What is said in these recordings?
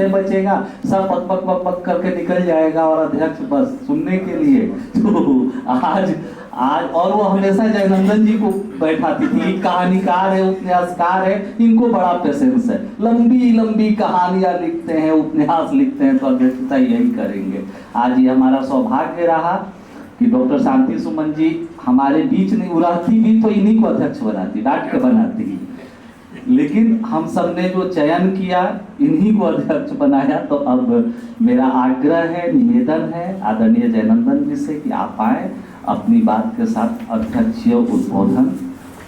विषय बचेगा, सब पक पक पक पक करके निकल जाएगा और अध्यक्ष बस सुनने के लिए। तो आज और वो हमेशा जयनंदन जी को बैठाती थी, कहानीकार है, उपन्यासकार है, इनको बड़ा पेशेंस है, लंबी लंबी कहानियां लिखते हैं, उपन्यास लिखते हैं, तो अध्यक्षता यही करेंगे। आज ये हमारा सौभाग्य रहा कि डॉक्टर शांति सुमन जी हमारे बीच नहीं, उड़ाती भी तो इन्हीं को अध्यक्ष बनाती, डांट के बनाती, लेकिन हम सब ने जो चयन किया इन्हीं को अध्यक्ष बनाया। तो अब मेरा आग्रह है, निवेदन है आदरणीय जयनंदन जी से कि आप आए, अपनी बात के साथ अध्यक्षीय उद्बोधन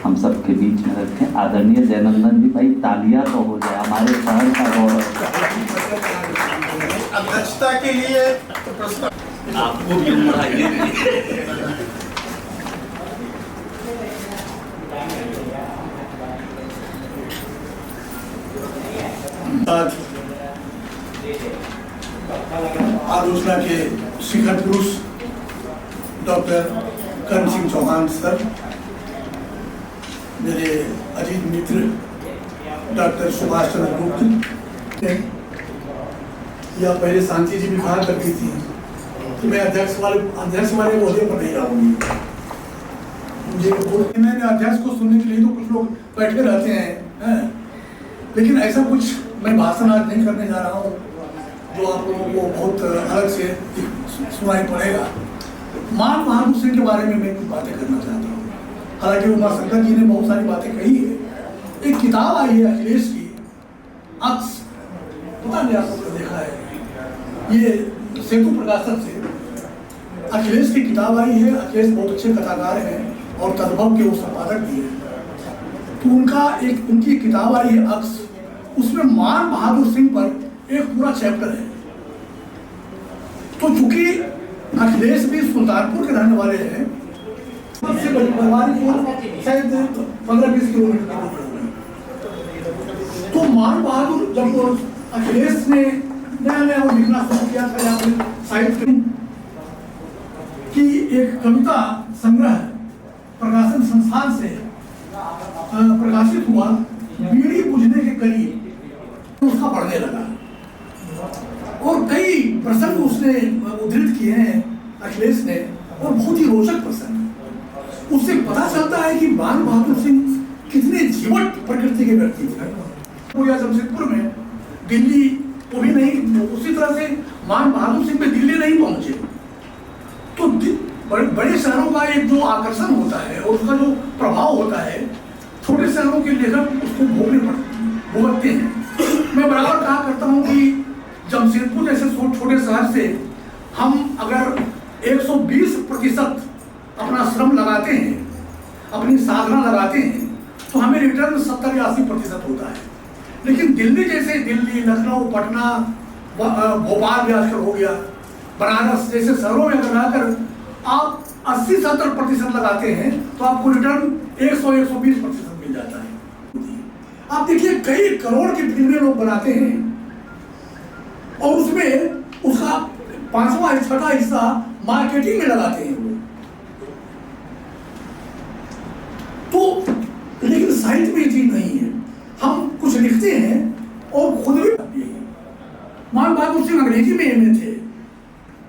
हम सब के बीच में रखें। आदरणीय जयनंदन जी, भाई तालियां तो हो जाए, हमारे शहर का गौरव। अध्यक्षता के लिए आपको भी उम्र आलोचना के शिखर पुरुष डॉक्टर करण सिंह चौहान सर, मेरे अजीत मित्र डॉक्टर सुभाष चंद्र गुप्त, या पहले शांति जी भी कहा करती थी कि मैं अध्यक्ष वाले ओहदे पर नहीं रहूंगी। मुझे मैंने अध्यक्ष को सुनने के लिए तो कुछ लोग बैठे रहते हैं, लेकिन ऐसा कुछ मैं भाषण आज नहीं करने जा रहा हूँ जो आप लोगों को बहुत अलग से सुनाई पड़ेगा। मान बहादुर सिंह के बारे में मैं कुछ बातें करना चाहता हूँ। हालांकि उमाशंकर जी ने बहुत सारी बातें कही है। एक किताब आई है अखिलेश की, अक्स, पता नहीं आप लोगों ने देखा है, ये सेतु प्रकाशन से अखिलेश की किताब आई है। अखिलेश बहुत अच्छे कथाकार हैं और तद्भव के वो संपादक भी हैं। तो उनकी किताब आई है अक्स, उसमें मान बहादुर सिंह पर एक पूरा चैप्टर है। तो चूंकि अखिलेश भी सुल्तानपुर के रहने वाले हैं, सबसे बड़ी परिवार को शायद 15-20 किलोमीटर की दूरी है। तो मान बहादुर जब अखिलेश ने नया वो लिखना शुरू किया था, या फिर साहित्य की एक कविता संग्रह प्रकाशन संस्थान से प्रकाशित हुआ, बीड़ी बुझने के करीब, उसका पढ़ने लगा और कई प्रसंग उसने उद्धृत किए हैं अखिलेश ने, और बहुत ही रोचक प्रसंग। उससे पता चलता है कि मान बहादुर सिंह कितने जीवट प्रकृति के व्यक्ति थे। पूरा जमशेदपुर में दिल्ली वो भी नहीं, उसी तरह से मान बहादुर सिंह में दिल्ली नहीं पहुंचे। तो बड़े शहरों का एक जो आकर्षण होता है और उसका जो प्रभाव होता है, छोटे शहरों के लेखक उसको भोगते हैं। मैं बराबर कहा करता हूँ कि जमशेदपुर जैसे छोटे शहर से हम अगर 120% अपना श्रम लगाते हैं, अपनी साधना लगाते हैं, तो हमें रिटर्न 70 या 80% होता है। लेकिन दिल्ली जैसे, दिल्ली, लखनऊ, पटना, भोपाल भी आजकल हो गया, बनारस जैसे शहरों में अगर आकर आप 80-70% लगाते हैं तो आपको रिटर्न 100-120% मिल जाता है। आप देखिए कई करोड़ की फिल्में लोग बनाते हैं और उसमें उसका 5वां-6वां हिस्सा मार्केटिंग में लगाते हैं तो, लेकिन साहित्य में चीज नहीं है। हम कुछ लिखते हैं और खुद भी मान बहादुर सिंह अंग्रेजी में एमए थे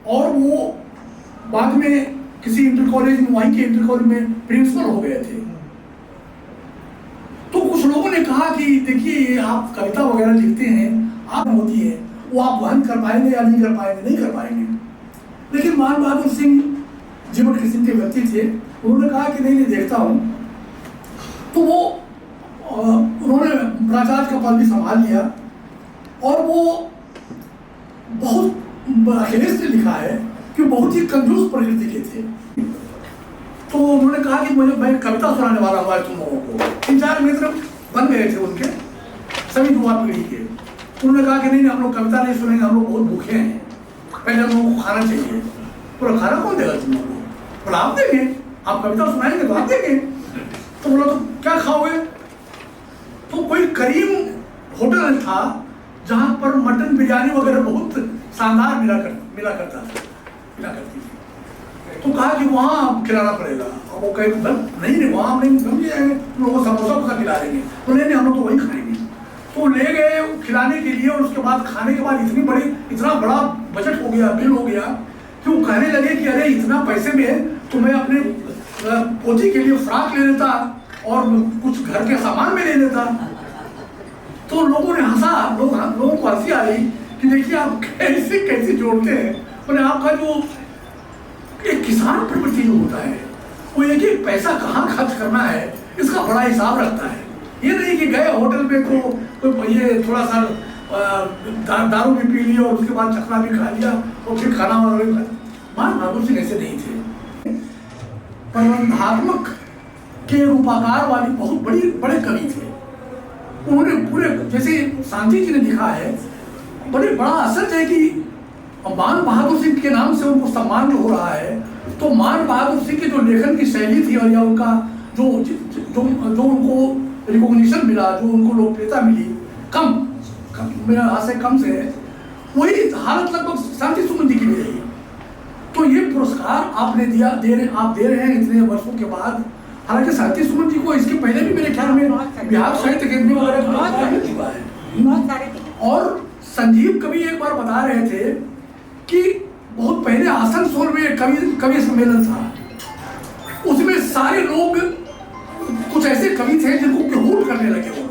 और वो बाद में किसी इंटर कॉलेज में, वहीं के इंटर कॉलेज में प्रिंसिपल हो गए थे। तो कुछ लोगों ने कहा कि देखिए आप कविता वगैरह लिखते हैं, आप होती है वो आप वहन कर पाएंगे या नहीं कर पाएंगे, नहीं कर पाएंगे। लेकिन मान बहादुर सिंह जीवट किस्म के व्यक्ति थे, उन्होंने कहा कि नहीं देखता हूँ। तो वो उन्होंने प्राचार्य का पद भी संभाल लिया और वो बहुत, अखिलेश ने लिखा है कि बहुत ही कंजूस प्रकृति के थे। तो उन्होंने कहा कि मुझे मैं कविता सुनाने वाला हुआ है तुम लोगों को। 3-4 मित्र बन गए थे उनके, सभी युवा पीढ़ी के। उन्होंने कहा कि नहीं हम लोग कविता नहीं सुनेंगे, हम लोग बहुत भूखे हैं, पहले हम लोगों को खाना चाहिए। बोला खाना कौन देगा तुम लोगों को? बोला आप देंगे, आप कविता सुनाएंगे तो आप देंगे। तो बोला तो क्या खाओगे? तो कोई करीम होटल था जहाँ पर मटन बिरयानी वगैरह बहुत शानदार मिला करती थी। तो कहा कि वहाँ खिलाना पड़ेगा। और वो कहे नहीं वहाँ हम नहीं जाएंगे, लोगों को समोसा खिला देंगे। तो नहीं हम लोग तो वहीं खाएंगे। तो ले गए खिलाने के लिए, और उसके बाद खाने के बाद इतना बड़ा बजट हो गया, बिल हो गया कि वो कहने लगे कि अरे इतना पैसे में तो मैं अपने पोती के लिए फ्रॉक ले लेता और कुछ घर के सामान में ले लेता। तो लोगों ने हंसा, लोगों को हंसी आई कि देखिए आप कैसे कैसे जोड़ते हैं। और आपका जो एक किसान प्रवृत्ति जो होता है, वो एक पैसा कहाँ खर्च करना है इसका बड़ा हिसाब रखता है। ये नहीं कि गए होटल में तो ये थोड़ा सा दारू भी पी लिया और उसके बाद चखना भी खा लिया और फिर खाना वाना भी खाया। मान बहादुर सिंह ऐसे नहीं थे। प्रबंधात्मक के रूपाकार वाली बहुत बड़े कवि थे। उन्होंने पूरे, जैसे शांति जी ने लिखा है, बड़ा असर है कि मान बहादुर सिंह के नाम से उनको सम्मान जो हो रहा है, तो मान बहादुर सिंह की जो लेखन की शैली थी और या उनका जो उनको रिकॉग्निशन मिला, जो उनको लोकप्रियता मिली, कम मेरा हाथ से कम से है, वही हालत लगभग शांति सुमन जी की भी रही। तो ये पुरस्कार आपने आप दे रहे हैं इतने वर्षों के बाद। हालांकि शांति सुमन जी को इसके पहले भी मेरे ख्याल में बिहार साहित्य अकादमी वगैरह मिल चुका है। और संजीव कवि एक बार बता रहे थे कि बहुत पहले आसनसोल में कवि सम्मेलन था, उसमें सारे लोग कुछ ऐसे कवि थे जिनको केहूट करने लगे। वो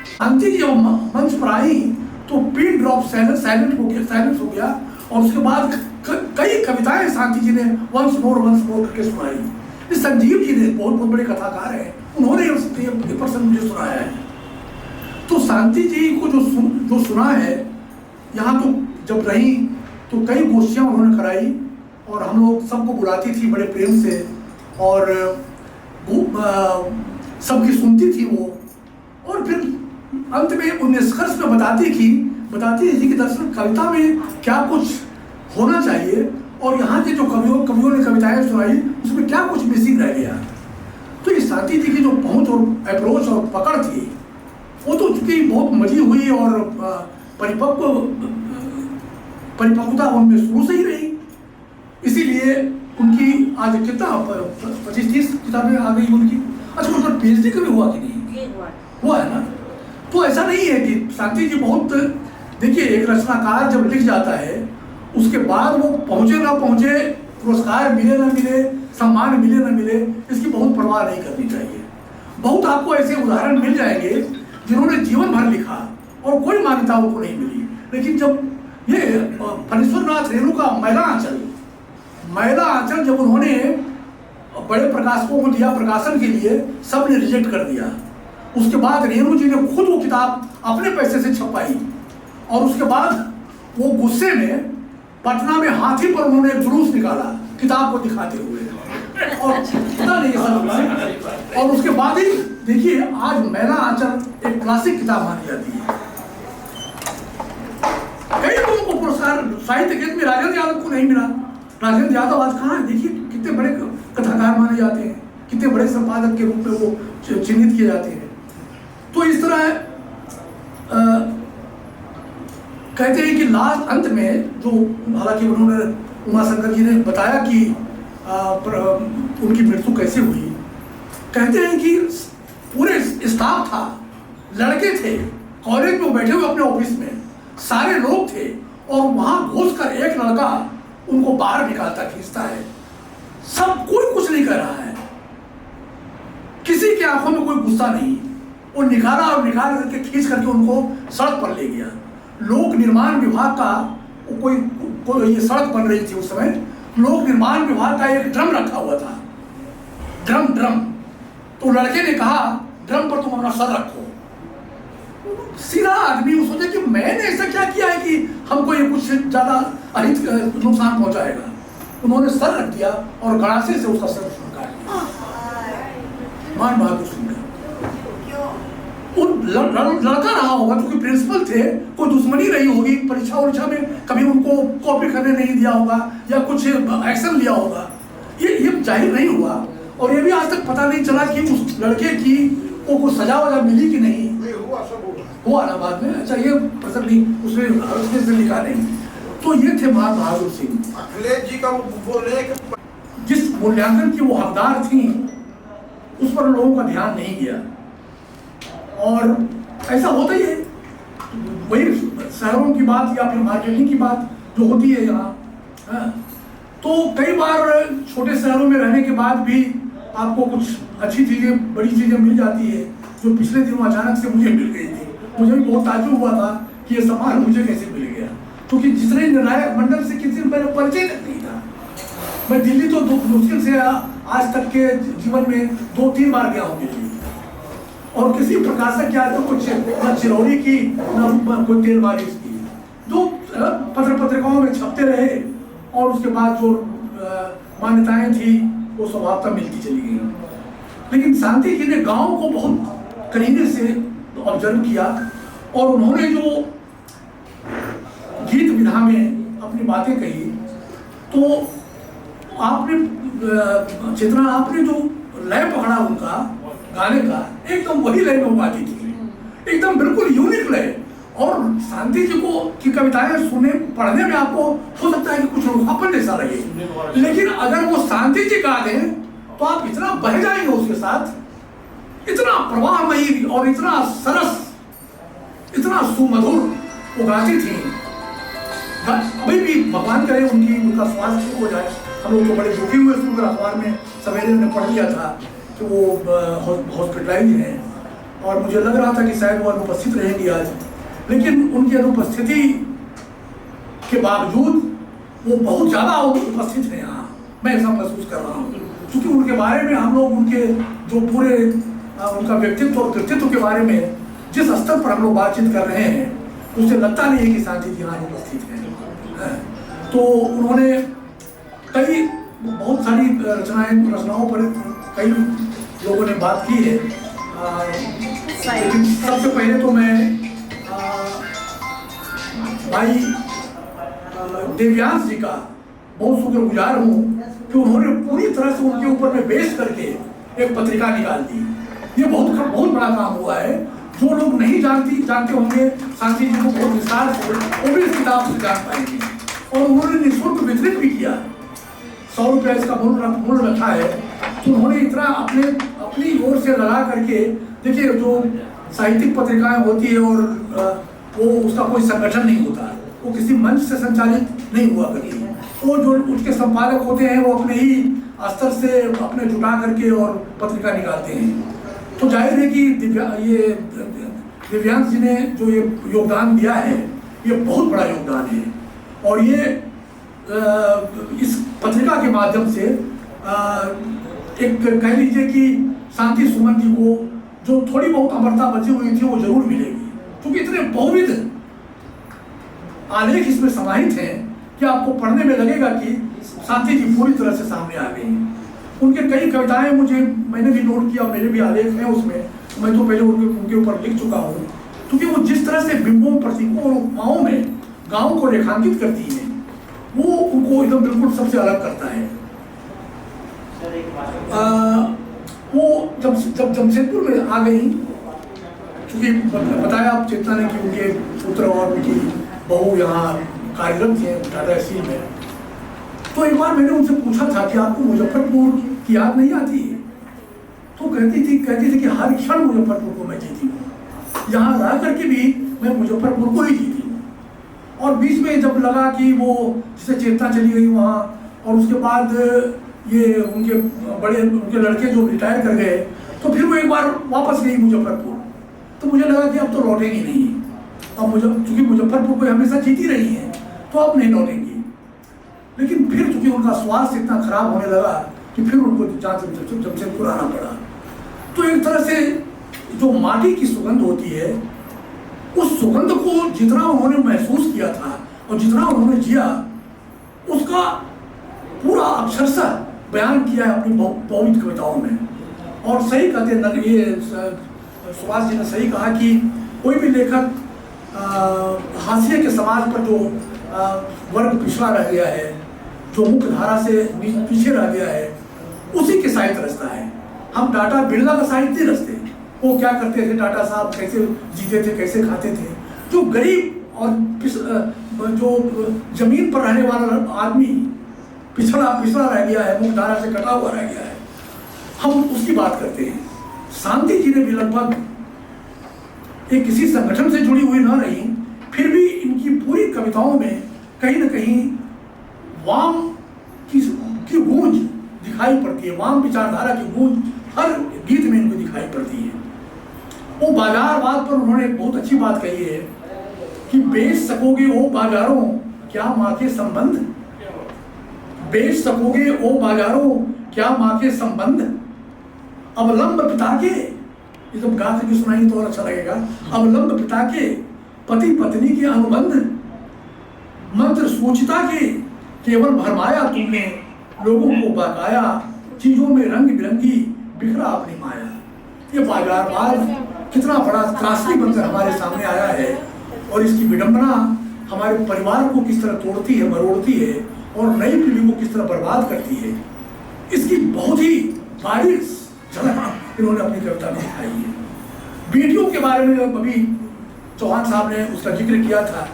शांति जी जब मंच पर आई तो पिन ड्रॉप साइलेंस हो गया, और उसके बाद कई कविताएं शांति जी ने वंस मोर करके सुनाई। इस संजीव जी ने बहुत बड़े कथाकार हैं, उन्होंने ये प्रसंग मुझे सुनाया है। तो शांति जी को जो सुना है, यहाँ तो जब रही तो कई गोष्ठियाँ उन्होंने कराई और हम लोग सबको बुलाती थी बड़े प्रेम से, और सबकी सुनती थी वो। और फिर अंत में वो निष्कर्ष में बताती थी कि दरअसल कविता में क्या कुछ होना चाहिए, और यहाँ के जो कवियों ने कविताएं सुनाई उसमें क्या कुछ मिसिंग रह गया। तो इस शांति जी की जो पहुँच और अप्रोच और पकड़ थी, वो तो चूंकि बहुत मजी हुई और परिपक्वता उनमें शुरू से ही रही, इसीलिए उनकी आज कितना 25-30 किताबें आ गई उनकी। अच्छा, उनका PhD कभी हुआ कि नहीं? हुआ है ना। तो ऐसा नहीं है कि शांति जी बहुत, देखिए एक रचनाकार जब लिख जाता है उसके बाद वो पहुँचे ना पहुँचे, पुरस्कार मिले ना मिले, सम्मान मिले ना मिले, इसकी बहुत परवाह नहीं करनी चाहिए। बहुत आपको ऐसे उदाहरण मिल जाएंगे जिन्होंने जीवन भर लिखा और कोई मान्यता उनको नहीं मिली, लेकिन जब ये फणीश्वरनाथ रेणु का मैला आंचल जब उन्होंने बड़े प्रकाशकों को दिया प्रकाशन के लिए, सब ने रिजेक्ट कर दिया। उसके बाद रेणु जी ने खुद वो किताब अपने पैसे से छपाई, और उसके बाद वो गुस्से में पटना में हाथी पर उन्होंने एक जुलूस निकाला किताब को दिखाते हुए, और पता नहीं सब। और उसके बाद ही देखिए आज मैला आंचल एक क्लासिक किताब मानी जाती है। कई लोगों को पुरस्कार साहित्य अकादमी में राजेंद्र यादव को नहीं मिला। राजेंद्र यादव आज कहाँ है? देखिए कितने बड़े कथाकार माने जाते हैं, कितने बड़े संपादक के रूप में वो चिन्हित किए जाते हैं। तो इस तरह कहते हैं कि लास्ट अंत में जो, हालांकि उन्होंने उमाशंकर जी ने बताया कि उनकी मृत्यु कैसे हुई, कहते हैं कि पूरे स्टाफ था, लड़के थे, कॉलेज में बैठे हुए अपने ऑफिस में सारे लोग थे, और वहां घुसकर एक लड़का उनको बाहर निकालता खींचता है। सब कोई कुछ नहीं कर रहा है, किसी की आंखों में कोई गुस्सा नहीं। वो निकाला और निकाल करके खींच करके उनको सड़क पर ले गया। लोक निर्माण विभाग का कोई ये सड़क बन रही थी उस समय, लोक निर्माण विभाग का एक ड्रम रखा हुआ था, ड्रम। तो लड़के ने कहा ड्रम पर तुम अपना सर रखो। सीधा आदमी वो सोचे कि मैंने ऐसा क्या किया है कि हमको ये कुछ ज्यादा अहित नुकसान पहुंचाएगा। उन्होंने सर रख दिया और गड़ासे से उसका सर काट दिया। मान बहादुर सिंह लड़का रहा होगा, क्योंकि प्रिंसिपल थे, कोई दुश्मनी रही होगी, परीक्षा में कभी उनको कॉपी करने नहीं दिया होगा या कुछ एक्शन लिया होगा, ये जाहिर नहीं हुआ। और ये भी आज तक पता नहीं चला कि उस लड़के की को सजा वजा मिली कि नहीं। हुआ ना बाद में। अच्छा, ये प्रसंग नहीं उसने से लिखा नहीं। तो ये थे महात्मा बहादुर सिंह। अखिलेश जी का बोले जिस मूल्यांकन की वो हकदार थी उस पर लोगों का ध्यान नहीं गया, और ऐसा होता ही है वही शहरों की बात या फिर मार्केटिंग की बात जो होती है यहाँ, हाँ, तो कई बार छोटे शहरों में रहने के बाद भी आपको कुछ अच्छी चीज़ें, बड़ी चीज़ें मिल जाती है, जो पिछले दिनों अचानक से मुझे मिल गई थी। मुझे भी बहुत ताज्जुब हुआ था कि ये सामान मुझे कैसे मिल गया, क्योंकि जितने निर्णायक मंडल से किसी मेरा परिचय तक नहीं था। मैं दिल्ली तो मुश्किल से आज तक के जीवन में 2-3 बार गया हूँ दिल्ली, और किसी प्रकार से क्या तो कुछ न चिरौरी की न कोई तेल मालिश की, जो पत्रिकाओं में छपते रहे, और उसके बाद जो मान्यताएं थी वो स्वभावतः मिलती चली गई। लेकिन शांति जी ने गांव को बहुत करीने से ऑब्जर्व किया, और उन्होंने जो गीत विधा में अपनी बातें कही, तो आपने चेतना, आपने जो लय पकड़ा उनका गाने का, एकदम वही लय में गाती थी, एकदम बिल्कुल यूनिक लय। और शांति जी को की कविताएं सुने पढ़ने में आपको हो सकता है कि कुछ रूखापन जैसा लगे, लेकिन अगर वो शांति जी गा दें तो आप इतना बह जाएंगे उसके साथ, इतना प्रवाहमयी और इतना सरस, इतना सुमधुर वो गाती थी। अभी भी भगवान करे उनका स्वास्थ्य ठीक हो जाए। हम लोग तो बड़े दुखी हुए, सुनकर अखबार में सवेरे ने पढ़ लिया था कि वो हॉस्पिटलाइज हैं, और मुझे लग रहा था कि शायद वो अनुपस्थित रहेंगी आज, लेकिन उनकी अनुपस्थिति के बावजूद वो बहुत ज़्यादा उपस्थित हैं यहाँ। मैं ऐसा महसूस कर रहा हूँ, क्योंकि उनके बारे में हम लोग उनके जो पूरे उनका व्यक्तित्व और कृतित्व के बारे में जिस स्तर पर हम लोग बातचीत कर रहे हैं, उससे लगता नहीं है कि शांति जी यहाँ उपस्थित हैं। तो उन्होंने कई बहुत सारी रचनाओं पर कई लोगों ने बात की है, लेकिन सबसे पहले तो मैं भाई देव्यांश जी का बहुत शुक्रगुजार हूँ कि उन्होंने पूरी तरह से उनके ऊपर में बेस करके एक पत्रिका निकाल दी। ये बहुत बड़ा काम हुआ है। जो लोग नहीं जानते होंगे शांति जी को बहुत विस्तार से, वो भी इस किताब से जान पाएंगे। और उन्होंने निःशुल्क वितरित भी किया, 100 रुपया इसका मूल्य रखा है। तो उन्होंने इतना अपनी ओर से लगा करके, देखिए जो साहित्यिक पत्रिकाएं होती है और वो उसका कोई संगठन नहीं होता, वो किसी मंच से संचालित नहीं हुआ करती। वो जो उसके संपादक होते हैं वो अपने ही स्तर से अपने जुटा करके और पत्रिका निकालते हैं। तो जाहिर है कि दिव्यांश जी ने जो ये योगदान दिया है, ये बहुत बड़ा योगदान है। और ये इस पत्रिका के माध्यम से एक कह लीजिए कि शांति सुमन जी को जो थोड़ी बहुत अमरता बची हुई थी वो जरूर मिलेगी, क्योंकि इतने बहुविध आलेख इसमें समाहित हैं कि आपको पढ़ने में लगेगा कि शांति जी पूरी तरह से सामने आ गई। उनके कई कविताएं मैंने भी नोट किया, मेरे भी आलेख हैं उसमें। मैं तो पहले उनके ऊपर लिख चुका हूँ, क्योंकि वो जिस तरह से बिंबों, प्रतीकों और उपमाओं में गाँव को रेखांकित करती है, वो उनको एकदम बिल्कुल सबसे अलग करता है। वो जब जमशेदपुर में आ गई, क्योंकि बताया आप चेतना ने कि उनके पुत्र और उनकी बहू यहाँ कार्यरत थे टाटा स्टील में। तो एक बार मैंने उनसे पूछा था कि आपको मुजफ्फरपुर की याद नहीं आती? तो कहती थी कि हर क्षण मुजफ्फरपुर को मैं जीती हूँ, यहाँ रह करके भी मैं मुजफ्फरपुर को ही जीती हूँ। और बीच में जब लगा कि वो जैसे चेतना चली गई वहाँ, और उसके बाद ये उनके लड़के जो रिटायर कर गए, तो फिर वो एक बार वापस गई मुजफ्फरपुर। तो मुझे लगा कि अब तो लौटेंगी नहीं, अब चूँकि मुजफ्फरपुर को हमेशा जीती रही हैं, तो अब नहीं लौटेंगी। लेकिन फिर चूँकि उनका स्वास्थ्य इतना खराब होने लगा कि फिर उनको जमशेदपुर आना पड़ा। तो एक तरह से जो माटी की सुगंध होती है, उस सुगंध को जितना उन्होंने महसूस किया था और जितना उन्होंने जिया, उसका पूरा अक्षरशः बयान किया है अपनी बहुविध कविताओं में। और सही कहते हैं, ये सुभाष जी ने सही कहा कि कोई भी लेखक हाशिए के समाज पर जो वर्ग पिछड़ा रह गया है, जो मुख्य धारा से पीछे रह गया है, उसी के साहित्य रचता है। हम टाटा बिरला का साहित्य नहीं रचते। वो क्या करते थे, टाटा साहब कैसे जीते थे, कैसे खाते थे। जो गरीब और जो जमीन पर रहने वाला आदमी पिछड़ा रह गया है, मुख्य धारा से कटा हुआ रह गया है, हम उसकी बात करते हैं। शांति जी ने भी लगभग एक किसी संगठन से जुड़ी हुई ना रही, फिर भी इनकी पूरी कविताओं में कहीं न कहीं वाम की गूंज दिखाई पड़ती है, वाम विचारधारा की गूंज हर गीत में इनको दिखाई पड़ती है। वो बाजारवाद पर उन्होंने एक बहुत अच्छी बात कही है कि बेच सकोगे ओ बाजारों क्या माँ के संबंध, बेच सकोगे ओ बाजारों क्या माँ के संबंध, अवलंब पिता के, ये जब गा करके सुनाएंगे तो और अच्छा लगेगा, अवलंब पिता के पति पत्नी के अनुबंध, मंत्र सूचिता के केवल भरमाया तुमने लोगों को बकाया, चीजों में रंग बिरंगी बिखरा अपनी माया। ये बाजारवाद कितना बड़ा त्रासदी बनकर हमारे सामने आया है और इसकी विडंबना हमारे परिवार को किस तरह तोड़ती है, मरोड़ती है और नई पीढ़ी को किस तरह बर्बाद करती है, इसकी बहुत ही बारीक झलक इन्होंने अपनी कविता में दिखाई है। बेटियों के बारे में अभी चौहान साहब ने उसका जिक्र किया था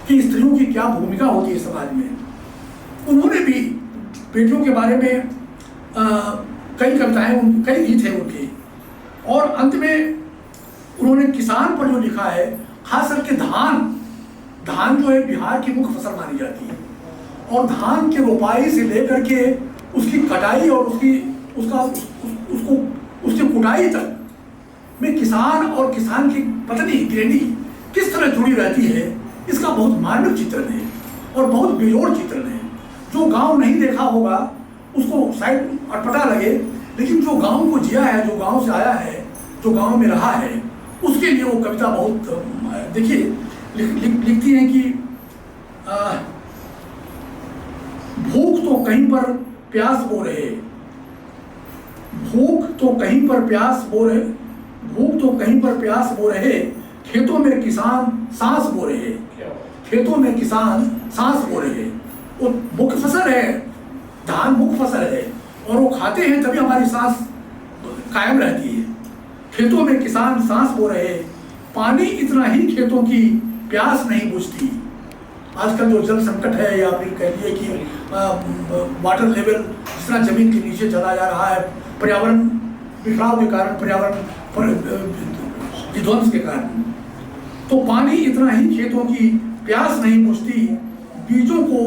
कि स्त्रियों की क्या भूमिका होती है समाज में। उन्होंने भी बेटियों के बारे में कई कविताएं, कई गीत हैं उनके, और अंत में उन्होंने किसान पर जो लिखा है, खास करके धान जो है बिहार की मुख्य फसल मानी जाती है और धान के रोपाई से लेकर के उसकी कटाई और उसकी कुटाई तक में किसान और किसान की पत्नी गृहिणी किस तरह जुड़ी रहती है, इसका बहुत मार्मिक चित्रण है और बहुत बेजोड़ चित्रण है। जो गांव नहीं देखा होगा उसको शायद अटपटा लगे, लेकिन जो गांव को जिया है, जो गांव से आया है, जो गांव में रहा है, उसके लिए वो कविता बहुत, देखिए लिखती हैं कि भूख तो कहीं पर प्यास बो रहे, भूख तो कहीं पर प्यास बो रहे, भूख तो कहीं पर प्यास बो रहे, खेतों में किसान सांस बो रहे, खेतों में किसान सांस बो रहे। वो मुख्य फसल है, धान मुख्य फसल है और वो खाते हैं तभी हमारी सांस कायम रहती है। खेतों में किसान सांस बो रहे, पानी इतना ही खेतों की प्यास नहीं बुझती। आजकल जो जल संकट है या फिर कहिए कि वाटर लेवल जिस तरह जमीन के नीचे चला जा रहा है, पर्यावरण बिखराव के कारण, पर्यावरण विध्वंस के कारण, तो पानी इतना ही खेतों की प्यास नहीं बुझती, बीजों को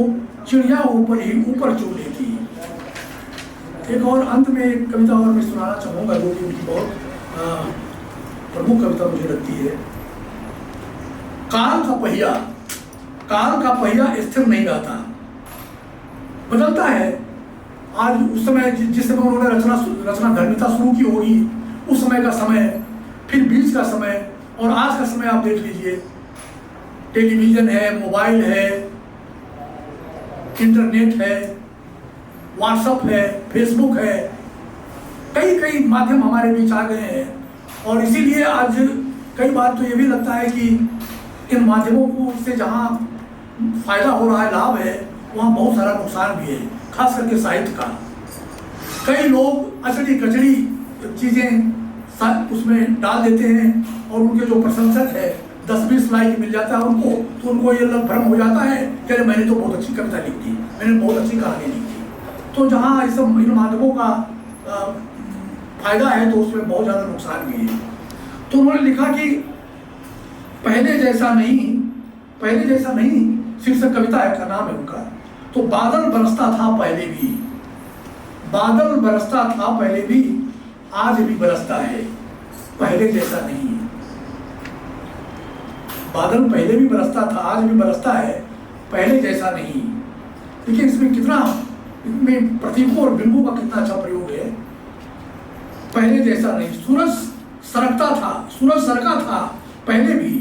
चिड़िया ऊपर चुन लेती। एक और अंत में एक कविता और मैं सुनाना चाहूँगा जो कि उनकी बहुत प्रमुख कविता मुझे लगती है। काल का पहिया स्थिर नहीं रहता, बदलता है। आज उस समय जिस समय उन्होंने रचना धर्मिता शुरू की होगी, उस समय का समय, फिर बीच का समय और आज का समय आप देख लीजिए। टेलीविजन है, मोबाइल है, इंटरनेट है, व्हाट्सएप है, फेसबुक है, कई माध्यम हमारे बीच आ गए हैं और इसीलिए आज कई बार तो ये भी लगता है कि इन माध्यमों को से जहाँ फायदा हो रहा है, लाभ है, वहाँ बहुत सारा नुकसान भी है, खास करके साहित्य का। कई लोग अचड़ी कचड़ी चीज़ें उसमें डाल देते हैं और उनके जो प्रशंसक है 10-20 लाइक मिल जाता है उनको, तो उनको ये भ्रम हो जाता है कि अरे मैंने तो बहुत अच्छी कविता लिख दी, मैंने बहुत अच्छी कहानी लिखी। तो जहाँ इस इन माध्यमों का फायदा है तो उसमें बहुत ज़्यादा नुकसान भी है। तो उन्होंने लिखा कि पहले जैसा नहीं शीर्षक कविता है, का नाम है उनका। तो बादल बरसता था पहले भी, बादल बरसता था पहले भी, आज भी बरसता है, पहले जैसा नहीं। बादल पहले भी बरसता था, आज भी बरसता है, पहले जैसा नहीं। देखिए इसमें कितना, इसमें प्रतीकों और बिंबों का कितना अच्छा प्रयोग है। पहले जैसा नहीं, सूरज सरका था पहले भी,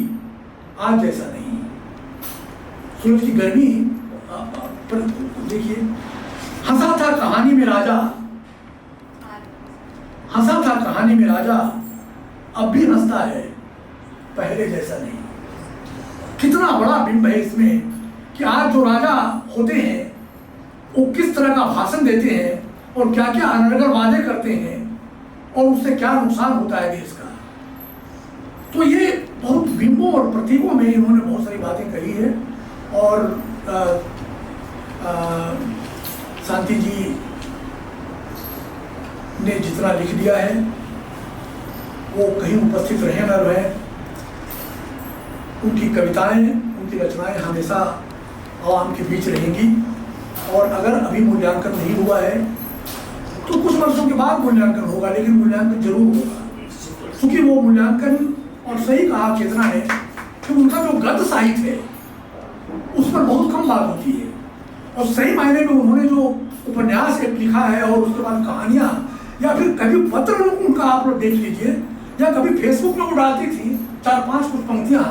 आज जैसा नहीं। सूरज की गर्मी पर देखिए, हंसा था कहानी में राजा, अब भी हंसता है, पहले जैसा नहीं। कितना बड़ा बिंब है इसमें कि आज जो राजा होते हैं वो किस तरह का भाषण देते हैं और क्या क्या अनर्गल वादे करते हैं और उससे क्या नुकसान होता है देश का। तो ये बहुत बिंबों और प्रतीकों में इन्होंने बहुत सारी बातें कही है। और शांति जी ने जितना लिख दिया है वो कहीं उपस्थित रहे न रहे, उनकी कविताएं, उनकी रचनाएं हमेशा आवाम के बीच रहेंगी। और अगर अभी मूल्यांकन नहीं हुआ है तो कुछ वर्षों के बाद मूल्यांकन होगा, लेकिन मूल्यांकन जरूर होगा, क्योंकि वो मूल्यांकन, और सही कहा चेतना ने कि उनका जो गद्य साहित्य है उस पर बहुत कम बात होती है, और सही मायने में उन्होंने जो उपन्यास एक लिखा है और उसके बाद कहानियाँ, या फिर कभी पत्र उनका आप लोग देख लीजिए, या कभी फेसबुक में वो डालती थी 4-5 कुछ पंक्तियाँ,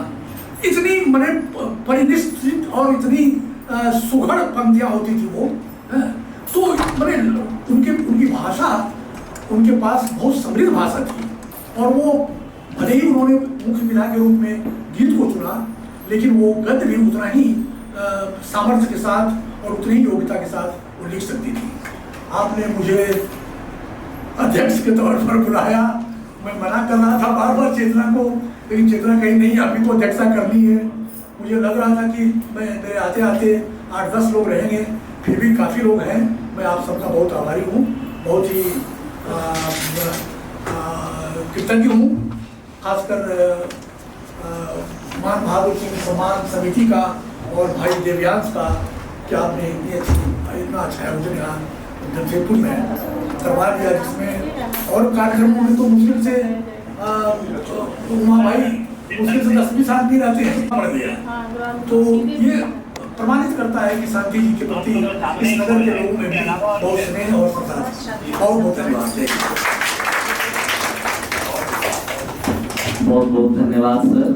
इतनी मैंने परिनिष्ठित और इतनी सुघड़ पंक्तियाँ होती थी वो, तो मैंने उनकी भाषा, उनके पास बहुत समृद्ध भाषा थी, और वो भले ही उन्होंने मुख्य विधा के रूप में गीत को चुना, लेकिन वो गद्य भी उतना ही सामर्थ्य के साथ और उतनी ही योग्यता के साथ वो लिख सकती थी। आपने मुझे अध्यक्ष के तौर पर बुलाया, मैं मना कर रहा था बार बार चेतना को, लेकिन चेतना कहीं नहीं, अभी तो अध्यक्षता करनी है। मुझे लग रहा था कि मेरे आते आते 8-10 लोग रहेंगे, फिर भी काफ़ी लोग हैं। मैं आप सबका बहुत आभारी हूँ, बहुत ही कृतज्ञ हूँ, खासकर मान बहादुर सिंह सम्मान समिति का और भाई देवयांश का, कि आपने इतना अच्छा आयोजन यहाँ जमशेदपुर में करवा दिया, जिसमें और कार्यक्रमों में तो मुश्किल से उमा भाई मुश्किल से 10-20 आदमी रहते हैं, बढ़ गया। तो ये प्रमाणित करता है कि शांति जी के प्रति इस नगर के लोगों में भी बहुत स्नेह और श्रद्धा है। बहुत धन्यवाद बहुत बहुत धन्यवाद सर।